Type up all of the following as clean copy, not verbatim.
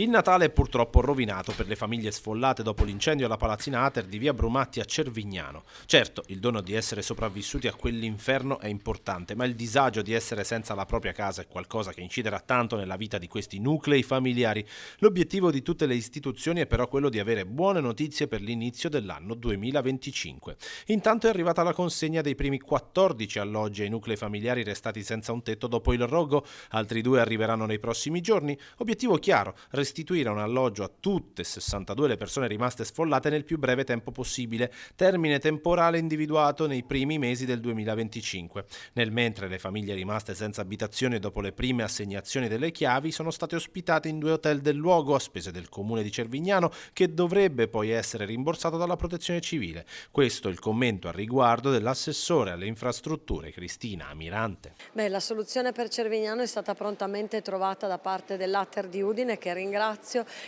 Il Natale è purtroppo rovinato per le famiglie sfollate dopo l'incendio alla palazzina Ater di via Brumatti a Cervignano. Certo, il dono di essere sopravvissuti a quell'inferno è importante, ma il disagio di essere senza la propria casa è qualcosa che inciderà tanto nella vita di questi nuclei familiari. L'obiettivo di tutte le istituzioni è però quello di avere buone notizie per l'inizio dell'anno 2025. Intanto è arrivata la consegna dei primi 14 alloggi ai nuclei familiari restati senza un tetto dopo il rogo, altri 2 arriveranno nei prossimi giorni. Obiettivo chiaro: restituire un alloggio a tutte e 62 le persone rimaste sfollate nel più breve tempo possibile, termine temporale individuato nei primi mesi del 2025. Nel mentre le famiglie rimaste senza abitazione dopo le prime assegnazioni delle chiavi sono state ospitate in 2 hotel del luogo a spese del comune di Cervignano, che dovrebbe poi essere rimborsato dalla Protezione Civile. Questo è il commento a riguardo dell'assessore alle infrastrutture Cristina Amirante. La soluzione per Cervignano è stata prontamente trovata da parte dell'Ater di Udine, che ringrazio.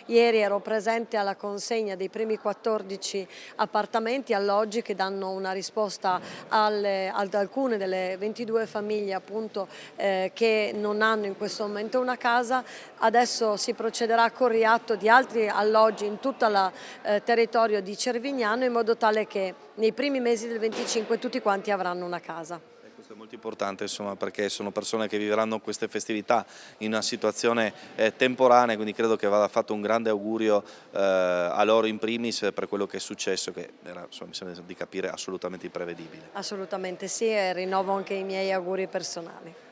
Ieri ero presente alla consegna dei primi 14 appartamenti, alloggi che danno una risposta ad alcune delle 22 famiglie appunto, che non hanno in questo momento una casa. Adesso si procederà con riatto di altri alloggi in tutto il territorio di Cervignano, in modo tale che nei primi mesi del 25 tutti quanti avranno una casa. Questo è molto importante, insomma, perché sono persone che vivranno queste festività in una situazione temporanea, quindi credo che vada fatto un grande augurio a loro in primis per quello che è successo, che era, insomma, mi sembra di capire, assolutamente imprevedibile. Assolutamente sì, e rinnovo anche i miei auguri personali.